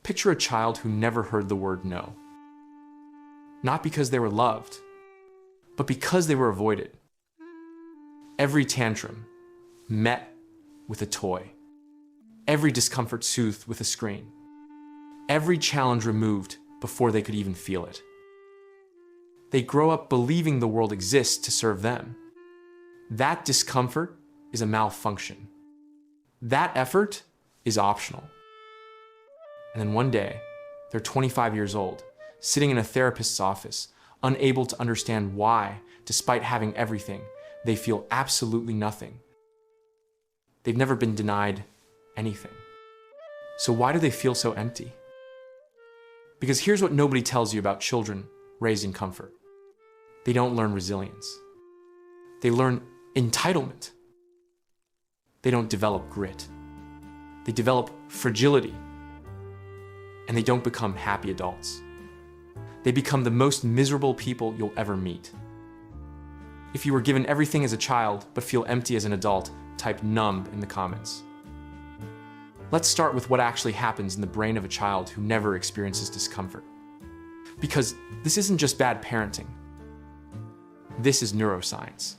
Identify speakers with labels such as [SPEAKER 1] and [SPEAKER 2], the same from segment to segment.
[SPEAKER 1] Picture a child who never heard the word no. Not because they were loved, but because they were avoided. Every tantrum met with a toy. Every discomfort soothed with a screen. Every challenge removed before they could even feel it. They grow up believing the world exists to serve them. That discomfort is a malfunction. That effort is optional. And then one day, they're 25 years old, sitting in a therapist's office, unable to understand why, despite having everything, they feel absolutely nothing. They've never been denied anything. So why do they feel so empty? Because here's what nobody tells you about children raised in comfort. They don't learn resilience. They learn entitlement. They don't develop grit. They develop fragility. And they don't become happy adults. They become the most miserable people you'll ever meet. If you were given everything as a child but feel empty as an adult, type numb in the comments. Let's start with what actually happens in the brain of a child who never experiences discomfort. Because this isn't just bad parenting. This is neuroscience.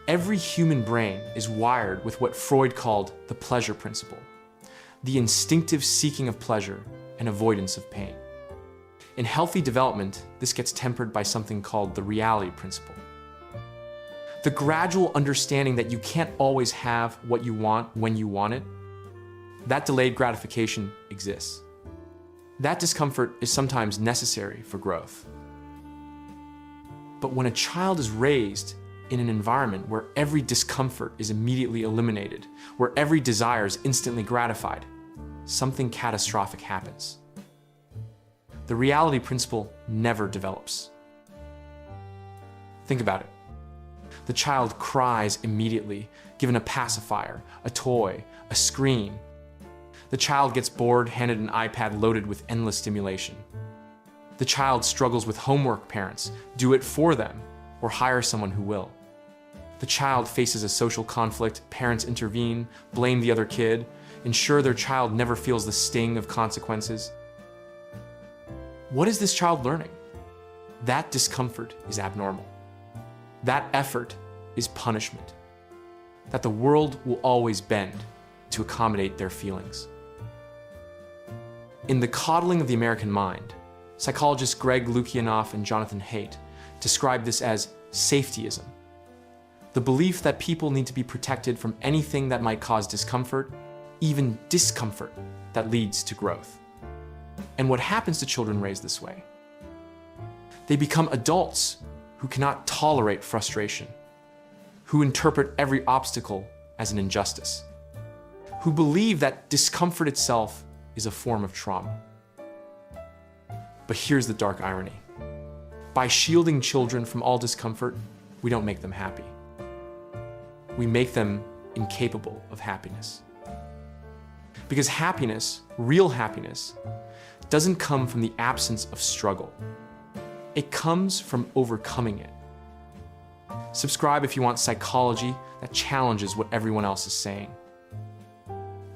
[SPEAKER 1] Every human brain is wired with what Freud called the pleasure principle, the instinctive seeking of pleasure and avoidance of pain. In healthy development, this gets tempered by something called the reality principle. The gradual understanding that you can't always have what you want when you want it, that delayed gratification exists. That discomfort is sometimes necessary for growth. But when a child is raised in an environment where every discomfort is immediately eliminated, where every desire is instantly gratified, something catastrophic happens. The reality principle never develops. Think about it. The child cries immediately, given a pacifier, a toy, a screen. The child gets bored, handed an iPad loaded with endless stimulation. The child struggles with homework parents, do it for them, or hire someone who will. The child faces a social conflict, parents intervene, blame the other kid, ensure their child never feels the sting of consequences. What is this child learning? That discomfort is abnormal. That effort is punishment. That the world will always bend to accommodate their feelings. In The Coddling of the American Mind, psychologists Greg Lukianoff and Jonathan Haidt describe this as safetyism, the belief that people need to be protected from anything that might cause discomfort, even discomfort that leads to growth. And what happens to children raised this way? They become adults who cannot tolerate frustration, who interpret every obstacle as an injustice, who believe that discomfort itself is a form of trauma. But here's the dark irony. By shielding children from all discomfort, we don't make them happy. We make them incapable of happiness. Because happiness, real happiness, doesn't come from the absence of struggle. It comes from overcoming it. Subscribe if you want psychology that challenges what everyone else is saying.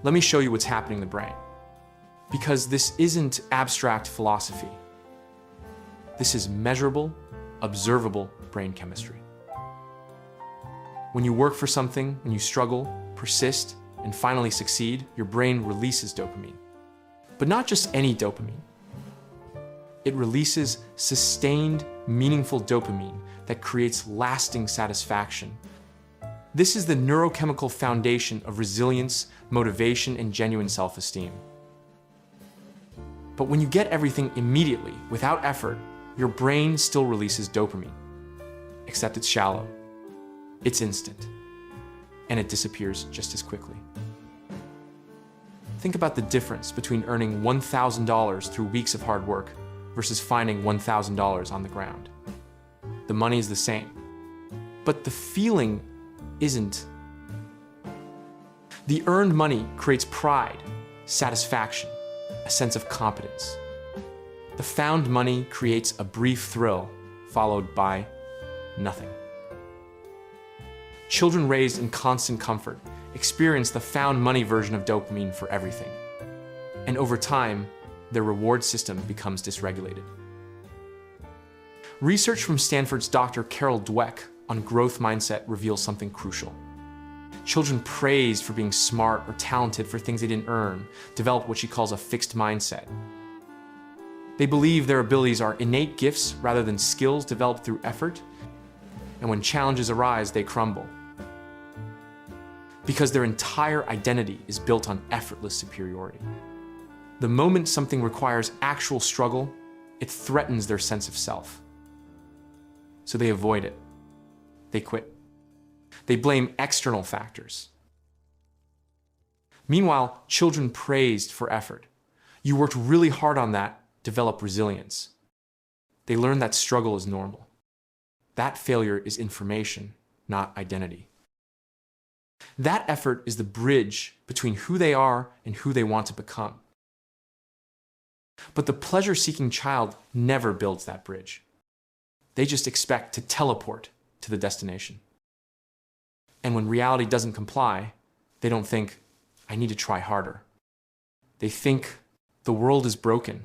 [SPEAKER 1] Let me show you what's happening in the brain. Because this isn't abstract philosophy. This is measurable, observable brain chemistry. When you work for something, when you struggle, persist, and finally succeed, your brain releases dopamine. But not just any dopamine. It releases sustained, meaningful dopamine that creates lasting satisfaction. This is the neurochemical foundation of resilience, motivation, and genuine self-esteem. But when you get everything immediately, without effort, your brain still releases dopamine. Except it's shallow, it's instant, and it disappears just as quickly. Think about the difference between earning $1,000 through weeks of hard work versus finding $1,000 on the ground. The money is the same, but the feeling isn't. The earned money creates pride, satisfaction, a sense of competence. The found money creates a brief thrill, followed by nothing. Children raised in constant comfort experience the found money version of dopamine for everything. and over time, their reward system becomes dysregulated. Research from Stanford's Dr. Carol Dweck on growth mindset reveals something crucial. Children praised for being smart or talented for things they didn't earn develop what she calls a fixed mindset. They believe their abilities are innate gifts rather than skills developed through effort, and when challenges arise, they crumble. Because their entire identity is built on effortless superiority. The moment something requires actual struggle, it threatens their sense of self. So they avoid it. They quit. They blame external factors. Meanwhile, children praised for effort. You worked really hard on that, develop resilience. They learn that struggle is normal. That failure is information, not identity. That effort is the bridge between who they are and who they want to become. But the pleasure-seeking child never builds that bridge. They just expect to teleport to the destination. And when reality doesn't comply, they don't think, I need to try harder. They think, the world is broken.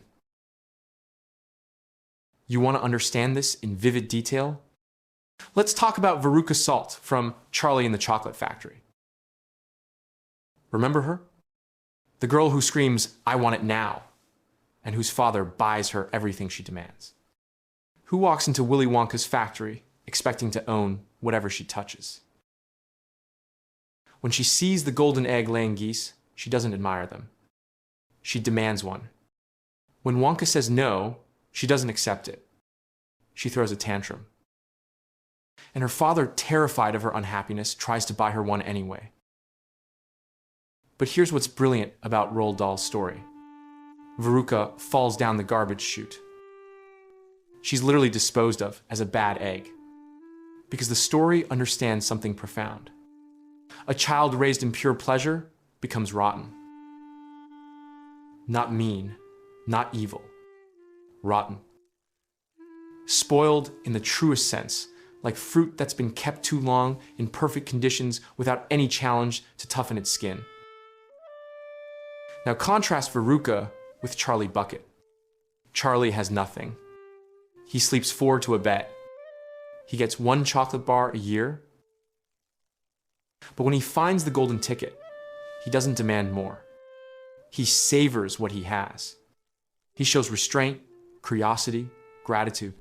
[SPEAKER 1] You want to understand this in vivid detail? Let's talk about Veruca Salt from Charlie and the Chocolate Factory. Remember her? The girl who screams, I want it now, and whose father buys her everything she demands. Who walks into Willy Wonka's factory expecting to own whatever she touches? When she sees the golden egg-laying geese, she doesn't admire them. She demands one. When Wonka says no, she doesn't accept it. She throws a tantrum. And her father, terrified of her unhappiness, tries to buy her one anyway. But here's what's brilliant about Roald Dahl's story. Veruca falls down the garbage chute. She's literally disposed of as a bad egg. Because the story understands something profound. A child raised in pure pleasure becomes rotten. Not mean, not evil, rotten. Spoiled in the truest sense, like fruit that's been kept too long in perfect conditions without any challenge to toughen its skin. Now contrast Veruca with Charlie Bucket. Charlie has nothing. He sleeps 4 to a bet. He gets 1 chocolate bar a year. But when he finds the golden ticket, he doesn't demand more. He savors what he has. He shows restraint, curiosity, gratitude.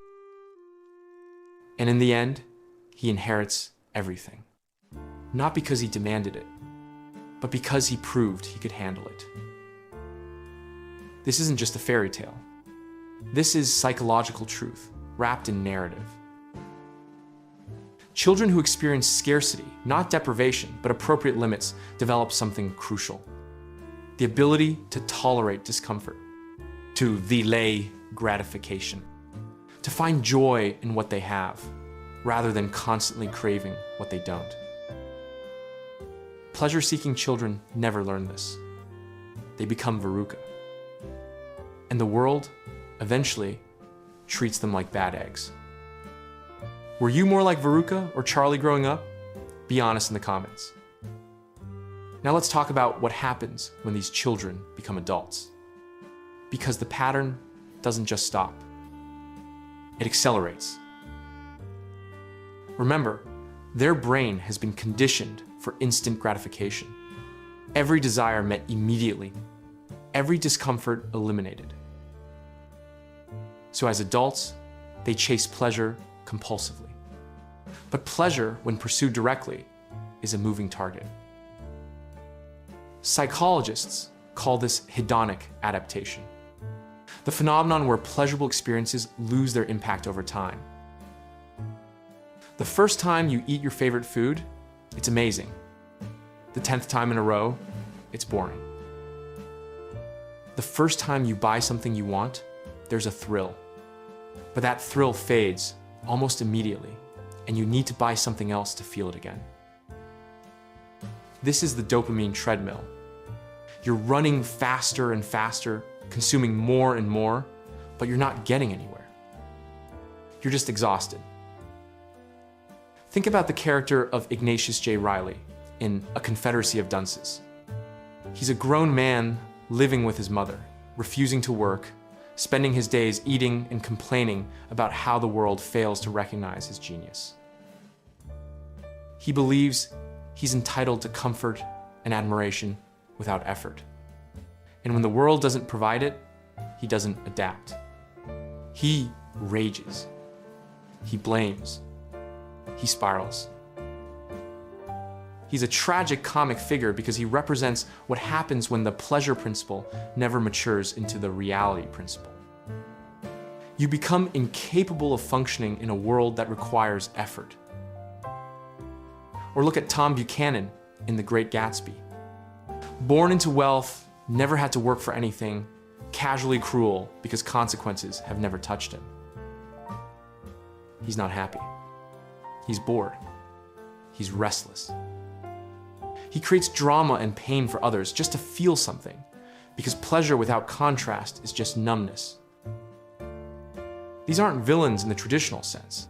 [SPEAKER 1] And in the end, he inherits everything. Not because he demanded it, but because he proved he could handle it. This isn't just a fairy tale. This is psychological truth, wrapped in narrative. Children who experience scarcity, not deprivation, but appropriate limits, develop something crucial. The ability to tolerate discomfort, to delay gratification, to find joy in what they have, rather than constantly craving what they don't. Pleasure-seeking children never learn this. They become Veruca. And the world, eventually, treats them like bad eggs. Were you more like Veruca or Charlie growing up? Be honest in the comments. Now let's talk about what happens when these children become adults. Because the pattern doesn't just stop. It accelerates. Remember, their brain has been conditioned for instant gratification. Every desire met immediately. Every discomfort eliminated. So as adults, they chase pleasure compulsively. But pleasure, when pursued directly, is a moving target. Psychologists call this hedonic adaptation, the phenomenon where pleasurable experiences lose their impact over time. The first time you eat your favorite food, it's amazing. The 10th time in a row, it's boring. The first time you buy something you want, there's a thrill. But that thrill fades almost immediately, and you need to buy something else to feel it again. This is the dopamine treadmill. You're running faster and faster, consuming more and more, but you're not getting anywhere. You're just exhausted. Think about the character of Ignatius J. Reilly in A Confederacy of Dunces. He's a grown man living with his mother, refusing to work, spending his days eating and complaining about how the world fails to recognize his genius. He believes he's entitled to comfort and admiration without effort. And when the world doesn't provide it, he doesn't adapt. He rages. He blames. He spirals. He's a tragic comic figure because he represents what happens when the pleasure principle never matures into the reality principle. You become incapable of functioning in a world that requires effort. Or look at Tom Buchanan in The Great Gatsby. Born into wealth, never had to work for anything, casually cruel because consequences have never touched him. He's not happy. He's bored. He's restless. He creates drama and pain for others just to feel something, because pleasure without contrast is just numbness. These aren't villains in the traditional sense.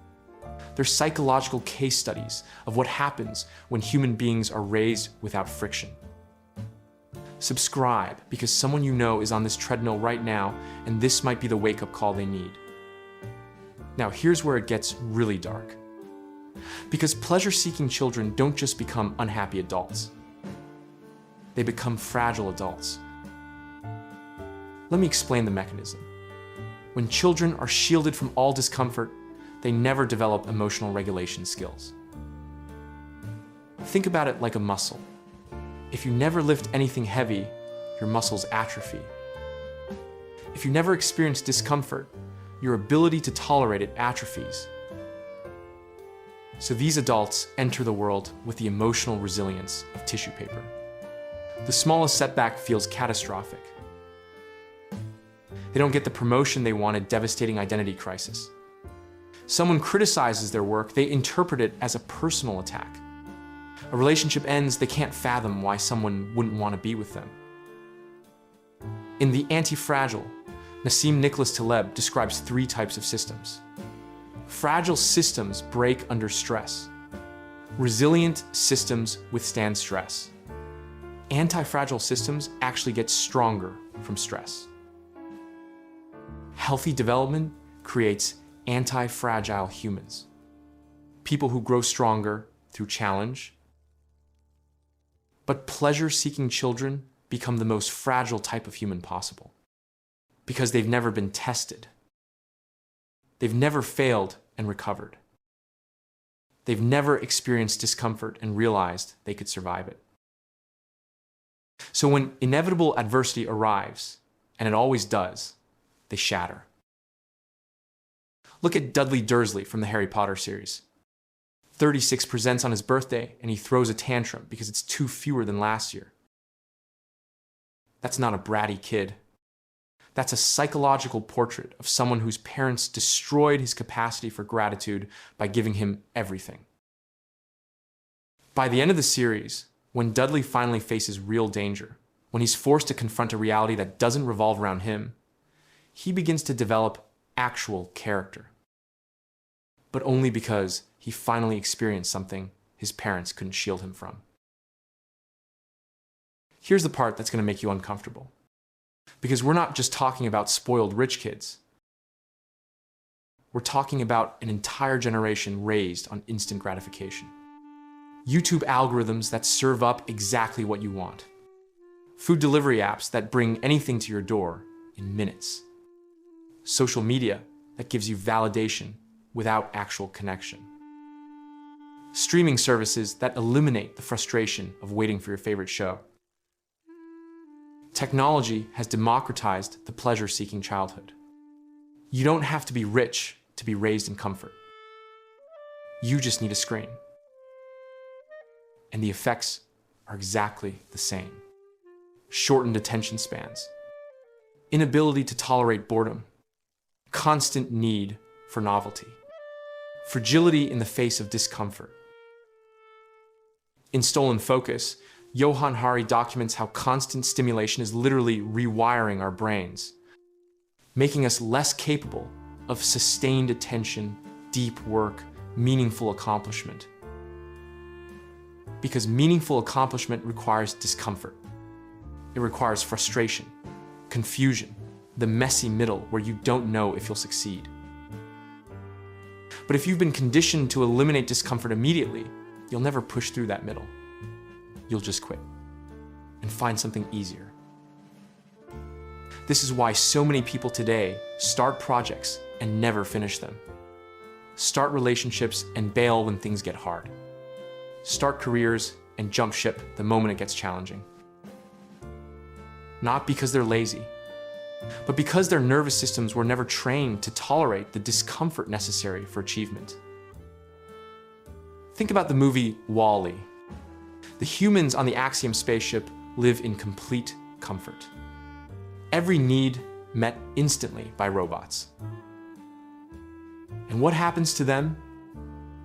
[SPEAKER 1] They're psychological case studies of what happens when human beings are raised without friction. Subscribe, because someone you know is on this treadmill right now, and this might be the wake-up call they need. Now, here's where it gets really dark. Because pleasure-seeking children don't just become unhappy adults. They become fragile adults. Let me explain the mechanism. When children are shielded from all discomfort, they never develop emotional regulation skills. Think about it like a muscle. If you never lift anything heavy, your muscles atrophy. If you never experience discomfort, your ability to tolerate it atrophies. So these adults enter the world with the emotional resilience of tissue paper. The smallest setback feels catastrophic. They don't get the promotion they want, a devastating identity crisis. Someone criticizes their work, they interpret it as a personal attack. A relationship ends, they can't fathom why someone wouldn't want to be with them. In The Anti-Fragile, Nassim Nicholas Taleb describes 3 types of systems. Fragile systems break under stress. Resilient systems withstand stress. Anti-fragile systems actually get stronger from stress. Healthy development creates anti-fragile humans. People who grow stronger through challenge. But pleasure-seeking children become the most fragile type of human possible because they've never been tested. They've never failed and recovered. They've never experienced discomfort and realized they could survive it. So when inevitable adversity arrives, and it always does, they shatter. Look at Dudley Dursley from the Harry Potter series. 36 presents on his birthday, and he throws a tantrum because it's 2 fewer than last year. That's not a bratty kid. That's a psychological portrait of someone whose parents destroyed his capacity for gratitude by giving him everything. By the end of the series, when Dudley finally faces real danger, when he's forced to confront a reality that doesn't revolve around him, he begins to develop actual character. But only because he finally experienced something his parents couldn't shield him from. Here's the part that's going to make you uncomfortable. Because we're not just talking about spoiled rich kids. We're talking about an entire generation raised on instant gratification. YouTube algorithms that serve up exactly what you want. Food delivery apps that bring anything to your door in minutes. Social media that gives you validation without actual connection. Streaming services that eliminate the frustration of waiting for your favorite show. Technology has democratized the pleasure-seeking childhood. You don't have to be rich to be raised in comfort. You just need a screen. And the effects are exactly the same. Shortened attention spans, inability to tolerate boredom, constant need for novelty, fragility in the face of discomfort. In Stolen Focus, Johann Hari documents how constant stimulation is literally rewiring our brains, making us less capable of sustained attention, deep work, meaningful accomplishment. Because meaningful accomplishment requires discomfort. It It requires frustration, confusion, the messy middle where you don't know if you'll succeed. But if you've been conditioned to eliminate discomfort immediately, you'll never push through that middle. You'll just quit and find something easier. This is why so many people today start projects and never finish them. Start relationships and bail when things get hard. Start careers and jump ship the moment it gets challenging. Not because they're lazy, but because their nervous systems were never trained to tolerate the discomfort necessary for achievement. Think about the movie WALL-E. The humans on the Axiom spaceship live in complete comfort. Every need met instantly by robots. And what happens to them?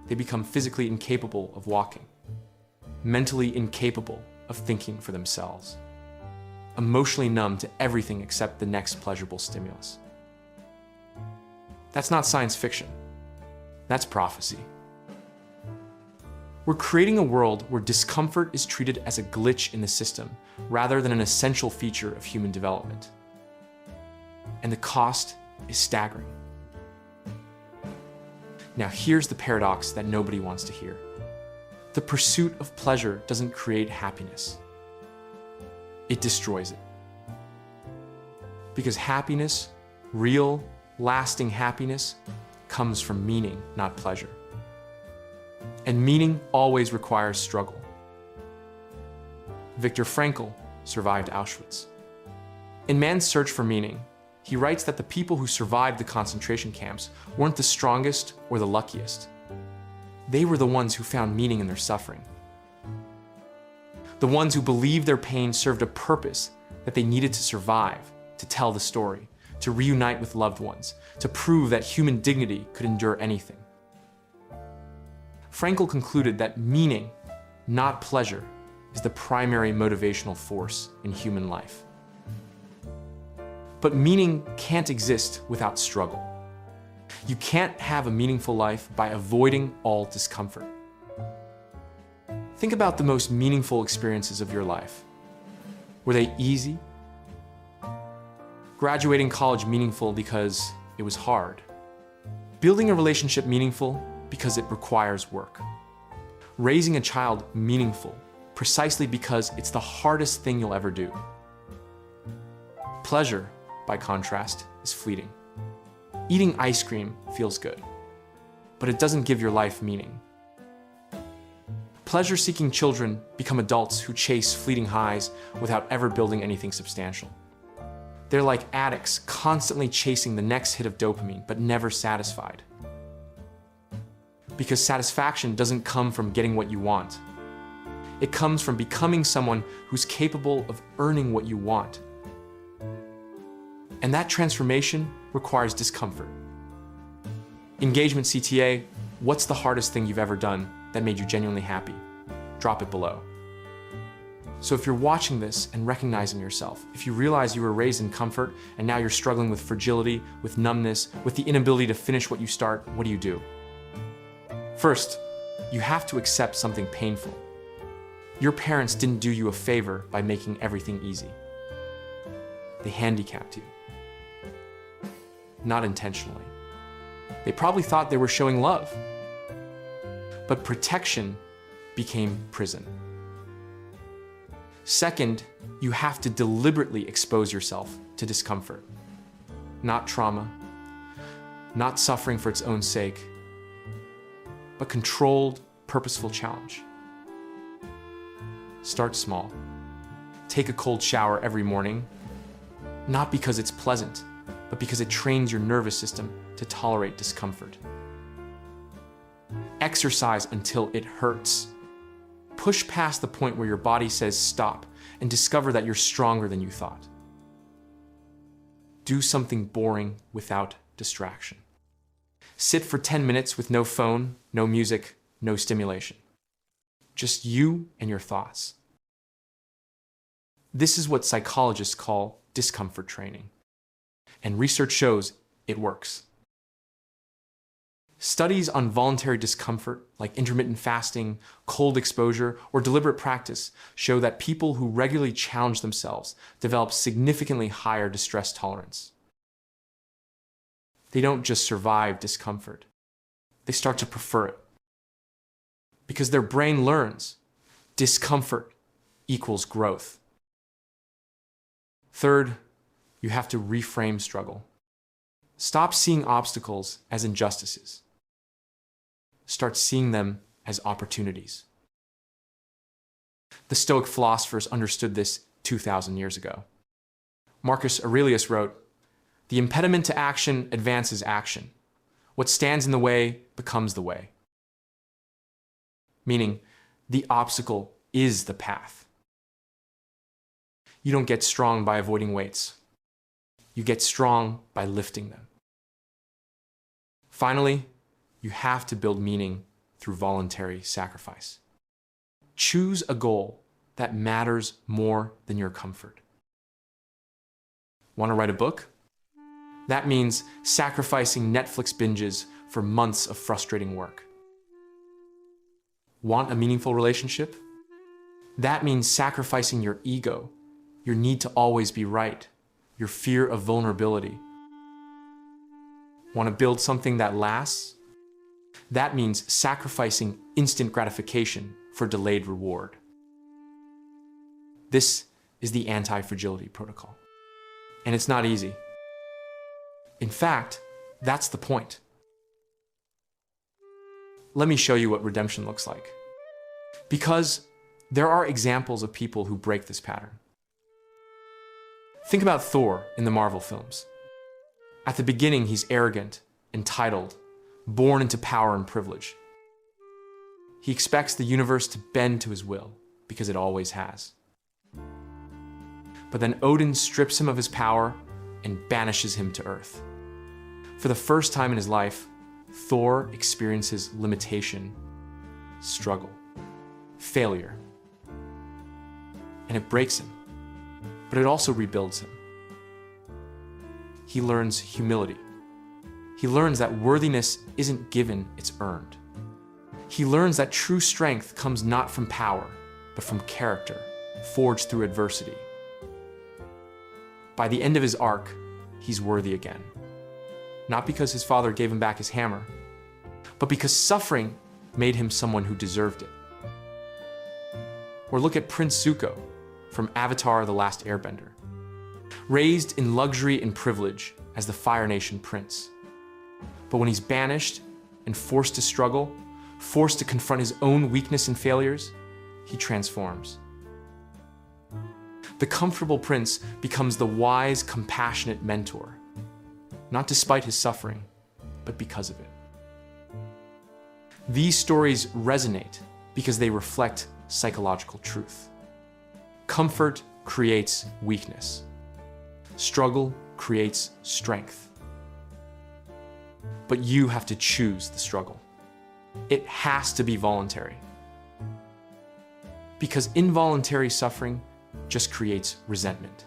[SPEAKER 1] They become physically incapable of walking, mentally incapable of thinking for themselves, emotionally numb to everything except the next pleasurable stimulus. That's not science fiction. That's prophecy. We're creating a world where discomfort is treated as a glitch in the system rather than an essential feature of human development. And the cost is staggering. Now here's the paradox that nobody wants to hear. The pursuit of pleasure doesn't create happiness. It destroys it. Because happiness, real, lasting happiness, comes from meaning, not pleasure. And meaning always requires struggle. Viktor Frankl survived Auschwitz. In Man's Search for Meaning, he writes that the people who survived the concentration camps weren't the strongest or the luckiest. They were the ones who found meaning in their suffering. The ones who believed their pain served a purpose that they needed to survive, to tell the story, to reunite with loved ones, to prove that human dignity could endure anything. Frankl concluded that meaning, not pleasure, is the primary motivational force in human life. But meaning can't exist without struggle. You can't have a meaningful life by avoiding all discomfort. Think about the most meaningful experiences of your life. Were they easy? Graduating college meaningful because it was hard. Building a relationship meaningful because it requires work. Raising a child meaningful precisely because it's the hardest thing you'll ever do. Pleasure, by contrast, is fleeting. Eating ice cream feels good, but it doesn't give your life meaning. Pleasure-seeking children become adults who chase fleeting highs without ever building anything substantial. They're like addicts constantly chasing the next hit of dopamine, but never satisfied. Because satisfaction doesn't come from getting what you want. It comes from becoming someone who's capable of earning what you want. And that transformation requires discomfort. Engagement CTA, what's the hardest thing you've ever done that made you genuinely happy? Drop it below. So if you're watching this and recognizing yourself, if you realize you were raised in comfort and now you're struggling with fragility, with numbness, with the inability to finish what you start, what do? First, you have to accept something painful. Your parents didn't do you a favor by making everything easy. They handicapped you. Not intentionally. They probably thought they were showing love. But protection became prison. Second, you have to deliberately expose yourself to discomfort. Not trauma, not suffering for its own sake, but controlled, purposeful challenge. Start small. Take a cold shower every morning, not because it's pleasant, but because it trains your nervous system to tolerate discomfort. Exercise until it hurts. Push past the point where your body says stop and discover that you're stronger than you thought. Do something boring without distraction. Sit for 10 minutes with no phone, no music, no stimulation. Just you and your thoughts. This is what psychologists call discomfort training. And research shows it works. Studies on voluntary discomfort, like intermittent fasting, cold exposure, or deliberate practice, show that people who regularly challenge themselves develop significantly higher distress tolerance. They don't just survive discomfort. They start to prefer it. Because their brain learns discomfort equals growth. Third, you have to reframe struggle. Stop seeing obstacles as injustices. Start seeing them as opportunities. The Stoic philosophers understood this 2,000 years ago. Marcus Aurelius wrote, "The impediment to action advances action. What stands in the way becomes the way." Meaning, the obstacle is the path. You don't get strong by avoiding weights. You get strong by lifting them. Finally, you have to build meaning through voluntary sacrifice. Choose a goal that matters more than your comfort. Want to write a book? That means sacrificing Netflix binges for months of frustrating work. Want a meaningful relationship? That means sacrificing your ego, your need to always be right, your fear of vulnerability. Want to build something that lasts? That means sacrificing instant gratification for delayed reward. This is the anti-fragility protocol. And it's not easy. In fact, that's the point. Let me show you what redemption looks like. Because there are examples of people who break this pattern. Think about Thor in the Marvel films. At the beginning, he's arrogant, entitled, born into power and privilege. He expects the universe to bend to his will, because it always has. But then Odin strips him of his power and banishes him to Earth. For the first time in his life, Thor experiences limitation, struggle, failure. And it breaks him, but it also rebuilds him. He learns humility. He learns that worthiness isn't given, it's earned. He learns that true strength comes not from power, but from character, forged through adversity. By the end of his arc, he's worthy again. Not because his father gave him back his hammer, but because suffering made him someone who deserved it. Or look at Prince Zuko from Avatar: The Last Airbender. Raised in luxury and privilege as the Fire Nation prince. But when he's banished and forced to struggle, forced to confront his own weakness and failures, he transforms. The comfortable prince becomes the wise, compassionate mentor, not despite his suffering, but because of it. These stories resonate because they reflect psychological truth. Comfort creates weakness. Struggle creates strength. But you have to choose the struggle. It has to be voluntary. Because involuntary suffering just creates resentment.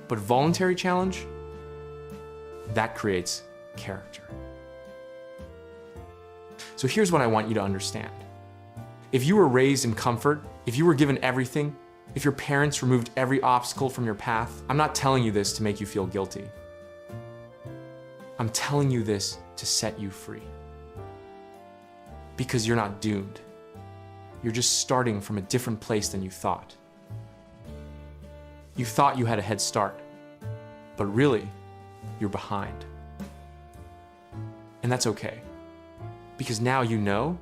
[SPEAKER 1] But voluntary challenge, that creates character. So here's what I want you to understand. If you were raised in comfort, if you were given everything, if your parents removed every obstacle from your path, I'm not telling you this to make you feel guilty. I'm telling you this to set you free. Because you're not doomed. You're just starting from a different place than you thought. You thought you had a head start, but really, you're behind. And that's okay, because now you know.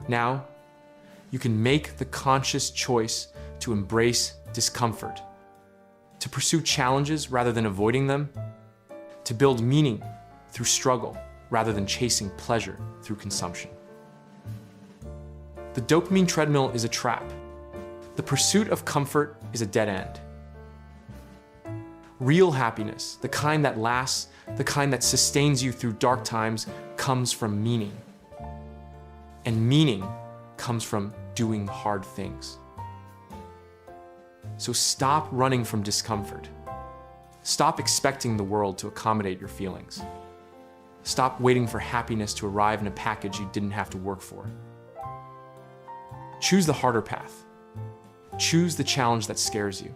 [SPEAKER 1] Now, you can make the conscious choice to embrace discomfort, to pursue challenges rather than avoiding them, to build meaning through struggle rather than chasing pleasure through consumption. The dopamine treadmill is a trap. The pursuit of comfort is a dead end. Real happiness, the kind that lasts, the kind that sustains you through dark times, comes from meaning. And meaning comes from doing hard things. So stop running from discomfort. Stop expecting the world to accommodate your feelings. Stop waiting for happiness to arrive in a package you didn't have to work for. Choose the harder path. Choose the challenge that scares you.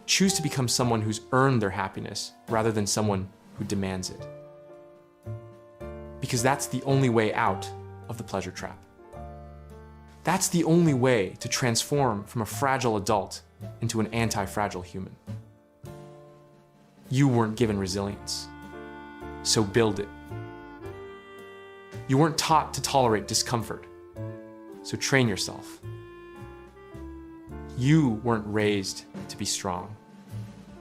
[SPEAKER 1] Choose to become someone who's earned their happiness rather than someone who demands it. Because that's the only way out of the pleasure trap. That's the only way to transform from a fragile adult into an anti-fragile human. You weren't given resilience, so build it. You weren't taught to tolerate discomfort, so train yourself. You weren't raised to be strong,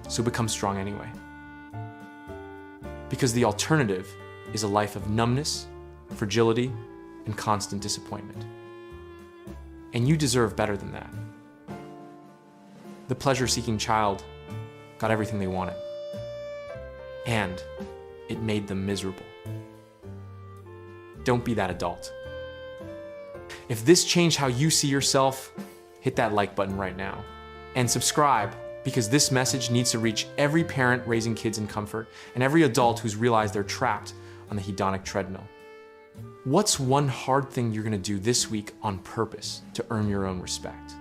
[SPEAKER 1] so become strong anyway. Because the alternative is a life of numbness, fragility, and constant disappointment. And you deserve better than that. The pleasure-seeking child got everything they wanted, and it made them miserable. Don't be that adult. If this changed how you see yourself, hit that like button right now. And subscribe, because this message needs to reach every parent raising kids in comfort and every adult who's realized they're trapped on the hedonic treadmill. What's one hard thing you're gonna do this week on purpose to earn your own respect?